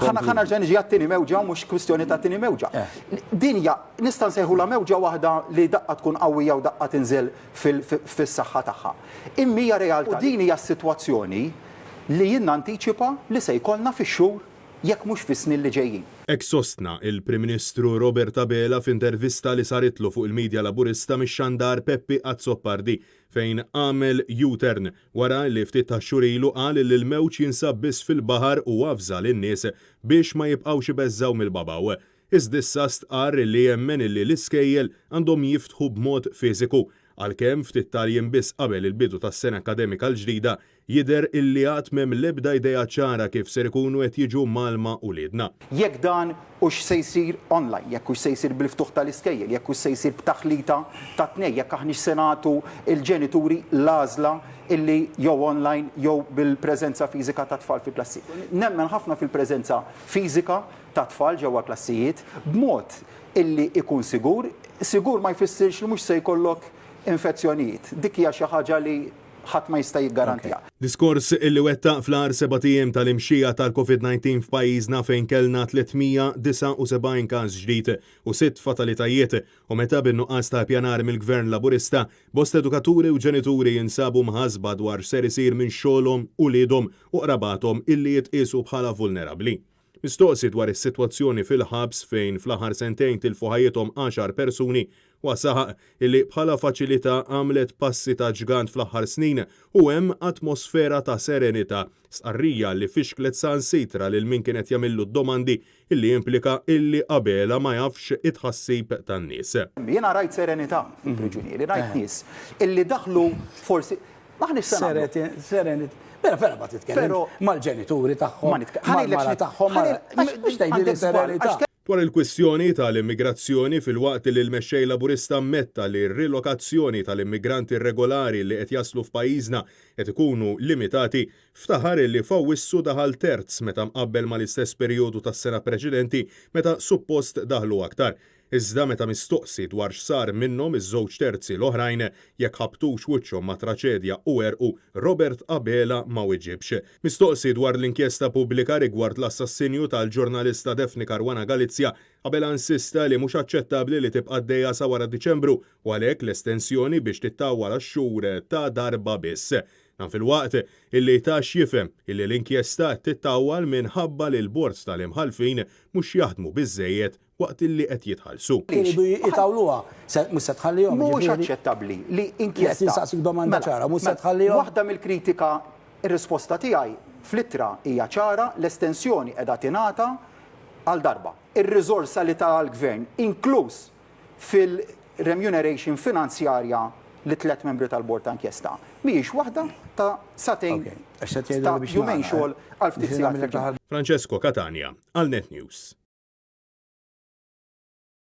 ħana ġa niġi għat-tieni mewġa mhux kwistjoni ta' tieni mewġa. Dinja nista' nsejħulha mewġa waħda li daqqa tkun qawwija u daqqa tinżel fis-saħħa tagħha. Immija realtà din hija s-sitwazzjoni li jien nantiċipa li se jkollna fix-xhur jekk mhux fis-snin li ġejjin. Hekk sostna il-Prim Ministru Robert Abela f'intervista li saritlu fuq il-medja laburista mix-xandar Peppi Azzopardi fejn għamel U-turn wara li ftit ta' xurilu qal li l-mewġ jinsab biss fil-baħar u għafża lin-nies biex ma jibqgħux ibeżżaw mill-babaw. Iżda issa stqarr li jemmen li l-iskejjel għandhom jiftħu b'mod fiżiku għalkemm ftit tal-jiem biss qabel il-bidu tas-sena akademika l-ġdida jidher illi għad m'hemm l-ebda idea ċara kif ser ikunu qed jiġu malma uliedna. Jekk dan hux se jsir online, jekk hux se jsir bil-ftuħ tal-iskejjel, jekk hux se jsir b'taħlita ta' tnejn, jekk aħniex se nagħtu il-ġenituri l-għażla illi jew online jew bil-preżenza fiżika ta' tfal fil-klassi. Nemmen ħafna fil-preżenza fiżika ta' tfal ġewwa klassijiet b'mod illi ikun sigur ma jfissirx li mhux se jkollok infezzjonijiet. Dik hija xi ħaġa li ħadd ma jista' jiggarantija. Diskors illi wettaq fl-aħħar 7 ijiem tal-imxija tal-COVID-19 f'pajjiżna fejn kellna 379 każ ġdid u 6 fatalitajiet u meta bin-nuqqas ta' pjanar mill-Gvern Laburista bost edukaturi u ġenituri jinsabu mħasba dwar ser isir minn xogħolhom u liedhom u qrabathom illi jitqisu bħala vulnerabbli. Mistoqsi dwar is-sitwazzjoni fil-ħabs fejn fl-aħħar sentejn tilfu ħajjithom 10 persuni wasaħaq illi bħala faċilità għamlet passi ta' ġgant fl-aħħar snin u hemm atmosfera ta' serenità stqarrija li fixklet sansitra lil min kienet jagħmillu d-domandi illi implika illi Abela ma jafx it-ħassib tan-nies. Jiena rajt serenità fil-priġunieri, rajt nies illi daħlu forsi maħniex serenità. Vera ma titkellem mal-ġenituri tagħhom, mal-mara tagħhom, biex tgħidli serenità. Dwar il-kwistjoni tal-immigrazzjoni fil-waqt li l-mexxej Laburista ammetta li r-rilokazzjoni tal-immigranti irregolari li qed jaslu f'pajjiżna qed ikunu limitati, ftaħar li fawwissu daħal terz meta mqabbel mal-istess perjodu tas-sena preċedenti meta suppost daħlu aktar. Iżda meta mistoqsi dwar x'sar minnhom iż-żewġ terzi l-oħrajn jekk ħabtux wiċċhom ma' traċedja u għerqu, Robert Abela ma wieġibx. Mistoqsi dwar l-inkjesta pubblika rigward l-assassinju tal-ġurnalista Defni Karwana Galizja, Abela insista li mhux aċċettabbli li tibqa' għaddejja sa wara Diċembru u għalhekk l-estensjoni biex tittawwal għax-xhur ta' darba biss. Nan fil-waqt illi tax jifhem illi l-inkjesta tittawwal minħabba li l-bord tal-imħalfin mhux jaħdmu biżżejjed waqt illi qed jitħallsu. Iridu jitawluha, mhux se tħallihom. Mhux aċċettabbli li inkjesta. Tinsaqsik domanda ċara, mhux se tħallihom. Waħda mill-kritika ir-risposta tiegħi fl-ittra hija ċara, l-estensjoni qiegħda tingħata għal darba. Ir-riżorsa li tal-Gvern inkluż fil-remuneration finanzjarja li 3 membri tal-bord ta' inkjesta. Mhijiex waħda ta' satejn ta' jumejn xogħol għal ftit sigħat. Francesco Catania, għal Net News.